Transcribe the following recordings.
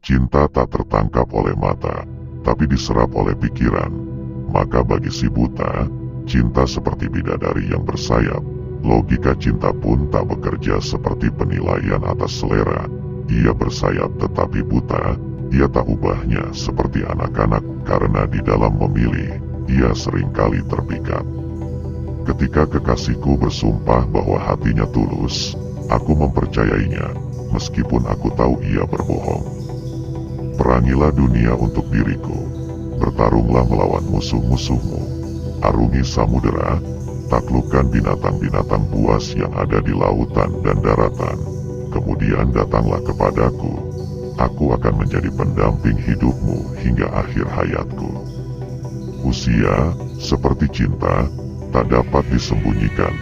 Cinta tak tertangkap oleh mata, tapi diserap oleh pikiran. Maka bagi si buta, cinta seperti bidadari yang bersayap. Logika cinta pun tak bekerja seperti penilaian atas selera. Ia bersayap tetapi buta. Ia tak ubahnya seperti anak-anak, karena di dalam memilih, ia seringkali terpikat. Ketika kekasihku bersumpah bahwa hatinya tulus, aku mempercayainya, meskipun aku tahu ia berbohong. Perangilah dunia untuk diriku, bertarunglah melawan musuh-musuhmu, arungi samudera, taklukkan binatang-binatang buas yang ada di lautan dan daratan. Kemudian datanglah kepadaku, aku akan menjadi pendamping hidupmu hingga akhir hayatku. Usia, seperti cinta, tak dapat disembunyikan.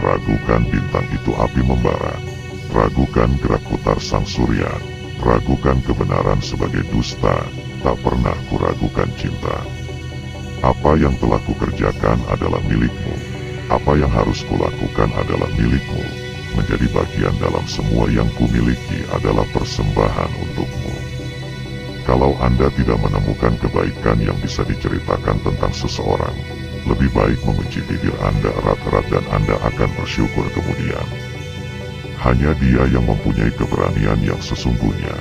Ragukan bintang itu api membara, ragukan gerak putar sang surya, ragukan kebenaran sebagai dusta, tak pernah kuragukan cinta. Apa yang telah kukerjakan adalah milikmu, apa yang harus kulakukan adalah milikmu. Menjadi bagian dalam semua yang kumiliki adalah persembahan untukmu. Kalau Anda tidak menemukan kebaikan yang bisa diceritakan tentang seseorang, lebih baik mengunci bibir Anda erat-erat dan Anda akan bersyukur kemudian. Hanya dia yang mempunyai keberanian yang sesungguhnya,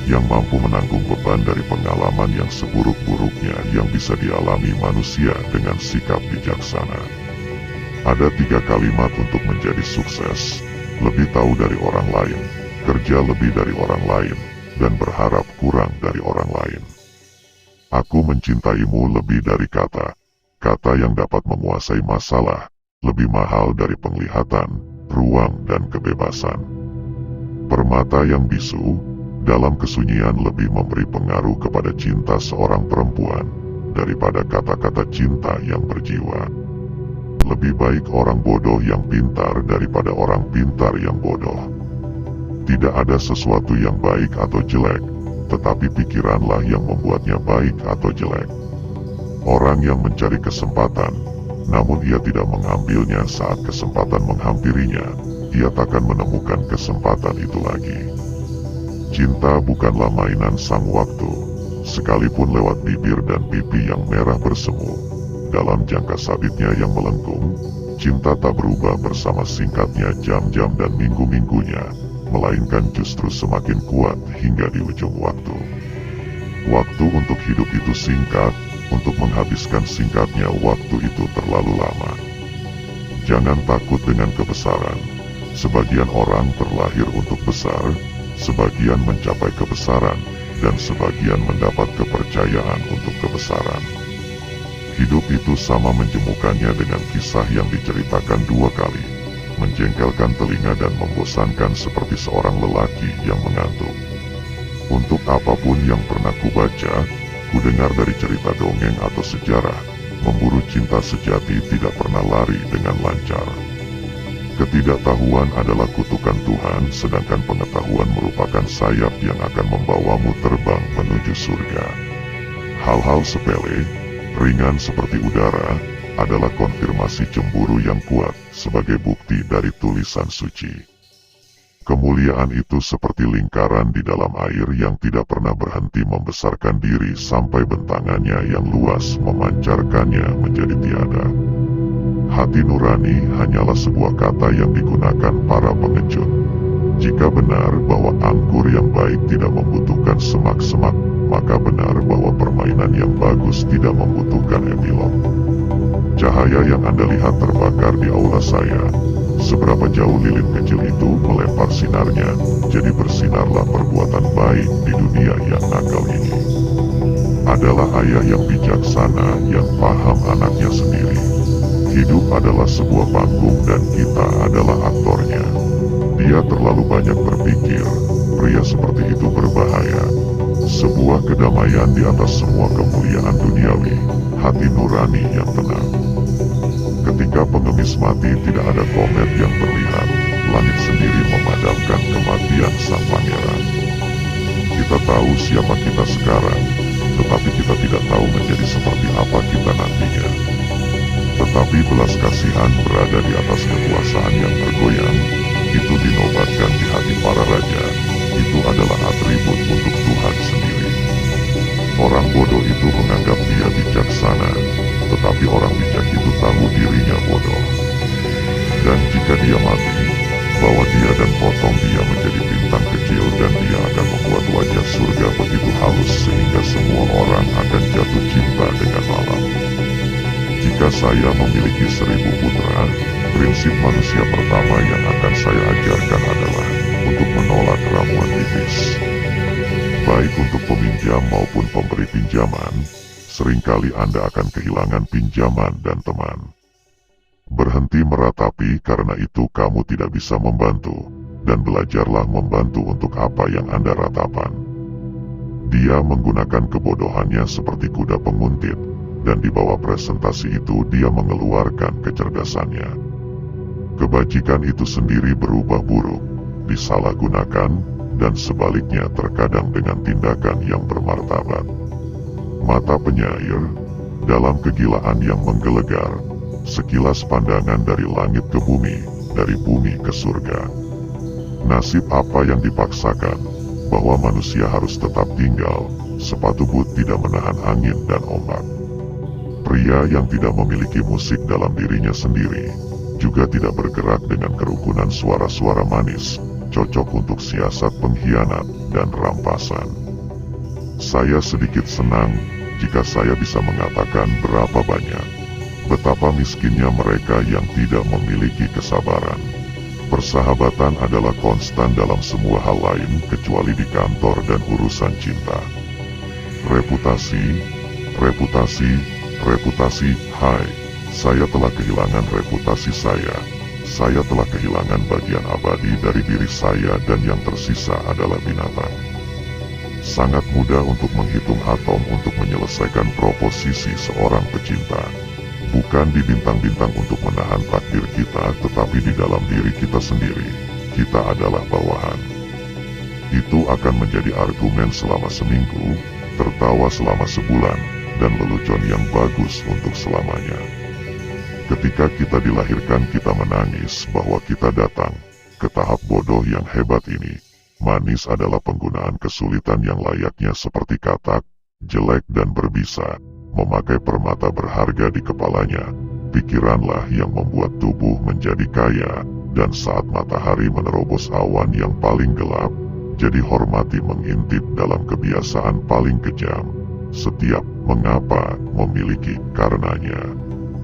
yang mampu menanggung beban dari pengalaman yang seburuk-buruknya yang bisa dialami manusia dengan sikap bijaksana. Ada 3 kalimat untuk menjadi sukses: lebih tahu dari orang lain, kerja lebih dari orang lain, dan berharap kurang dari orang lain. Aku mencintaimu lebih dari kata yang dapat menguasai masalah, lebih mahal dari penglihatan, ruang, dan kebebasan. Permata yang bisu, dalam kesunyian lebih memberi pengaruh kepada cinta seorang perempuan, daripada kata-kata cinta yang berjiwa. Lebih baik orang bodoh yang pintar daripada orang pintar yang bodoh. Tidak ada sesuatu yang baik atau jelek, tetapi pikiranlah yang membuatnya baik atau jelek. Orang yang mencari kesempatan, namun ia tidak mengambilnya saat kesempatan menghampirinya, ia takkan menemukan kesempatan itu lagi. Cinta bukanlah mainan sang waktu, sekalipun lewat bibir dan pipi yang merah bersemu. Dalam jangka sabitnya yang melengkung, cinta tak berubah bersama singkatnya jam-jam dan minggu-minggunya, melainkan justru semakin kuat hingga di ujung waktu. Waktu untuk hidup itu singkat, untuk menghabiskan singkatnya waktu itu terlalu lama. Jangan takut dengan kebesaran. Sebagian orang terlahir untuk besar, sebagian mencapai kebesaran, dan sebagian mendapat kepercayaan untuk kebesaran. Hidup itu sama menjemukannya dengan kisah yang diceritakan 2 kali, menjengkelkan telinga dan membosankan seperti seorang lelaki yang mengantuk. Untuk apapun yang pernah kubaca, kudengar dari cerita dongeng atau sejarah, memburu cinta sejati tidak pernah lari dengan lancar. Ketidaktahuan adalah kutukan Tuhan, sedangkan pengetahuan merupakan sayap yang akan membawamu terbang menuju surga. Hal-hal sepele, ringan seperti udara, adalah konfirmasi cemburu yang kuat sebagai bukti dari tulisan suci. Kemuliaan itu seperti lingkaran di dalam air yang tidak pernah berhenti membesarkan diri sampai bentangannya yang luas memancarkannya menjadi tiada. Hati nurani hanyalah sebuah kata yang digunakan para pengecut. Jika benar bahwa anggur yang baik tidak membutuhkan semak-semak, maka benar bahwa permainan yang bagus tidak membutuhkan epilog. Cahaya yang Anda lihat terbakar di aula saya, seberapa jauh lilin kecil itu melempar sinarnya, jadi bersinarlah perbuatan baik di dunia yang nakal ini. Adalah ayah yang bijaksana yang paham anaknya sendiri. Hidup adalah sebuah panggung dan kita adalah aktornya. Dia terlalu banyak berpikir, pria seperti itu berbahaya. Sebuah kedamaian di atas semua kemuliaan duniawi, hati nurani yang tenang. Ketika pengemis mati tidak ada komet yang terlihat, langit sendiri memadamkan kematian sang pangeran. Kita tahu siapa kita sekarang, tetapi kita tidak tahu menjadi seperti apa kita nantinya. Tetapi belas kasihan berada di atas kekuasaan yang bergoyang, itu dinobatkan di hati para raja, itu adalah atribut untuk Tuhan sendiri. Orang bodoh itu menganggap dia bijaksana, tetapi orang bijak itu tahu dirinya bodoh. Dan jika dia mati, bawa dia dan potong dia menjadi bintang kecil dan dia akan membuat wajah surga begitu halus sehingga semua orang akan jatuh cinta dengan malam. Jika saya memiliki 1000 putra, prinsip manusia pertama yang akan saya ajarkan adalah untuk menolak ramuan iblis. Baik untuk peminjam maupun pemberi pinjaman, seringkali Anda akan kehilangan pinjaman dan teman. Berhenti meratapi karena itu kamu tidak bisa membantu, dan belajarlah membantu untuk apa yang Anda ratapan. Dia menggunakan kebodohannya seperti kuda penguntit, dan di bawah presentasi itu dia mengeluarkan kecerdasannya. Kebajikan itu sendiri berubah buruk, disalahgunakan, dan sebaliknya terkadang dengan tindakan yang bermartabat. Mata penyair, dalam kegilaan yang menggelegar, sekilas pandangan dari langit ke bumi, dari bumi ke surga. Nasib apa yang dipaksakan, bahwa manusia harus tetap tinggal, sepatu but tidak menahan angin dan ombak. Pria yang tidak memiliki musik dalam dirinya sendiri, juga tidak bergerak dengan kerukunan suara-suara manis, cocok untuk siasat pengkhianat dan rampasan. Saya sedikit senang, jika saya bisa mengatakan berapa banyak betapa miskinnya mereka yang tidak memiliki kesabaran. Persahabatan adalah konstan dalam semua hal lain kecuali di kantor dan urusan cinta. Reputasi, reputasi, reputasi, hai, saya telah kehilangan reputasi saya. Saya telah kehilangan bagian abadi dari diri saya dan yang tersisa adalah binatang. Sangat mudah untuk menghitung atom untuk menyelesaikan proposisi seorang pecinta. Bukan di bintang-bintang untuk menahan takdir kita, tetapi di dalam diri kita sendiri. Kita adalah bawahan. Itu akan menjadi argumen selama seminggu, tertawa selama sebulan, dan lelucon yang bagus untuk selamanya. Ketika kita dilahirkan kita menangis bahwa kita datang ke tahap bodoh yang hebat ini. Manis adalah penggunaan kesulitan yang layaknya seperti katak, jelek dan berbisa. Memakai permata berharga di kepalanya, pikiranlah yang membuat tubuh menjadi kaya, dan saat matahari menerobos awan yang paling gelap, jadi hormati mengintip dalam kebiasaan paling kejam. Setiap mengapa memiliki karenanya.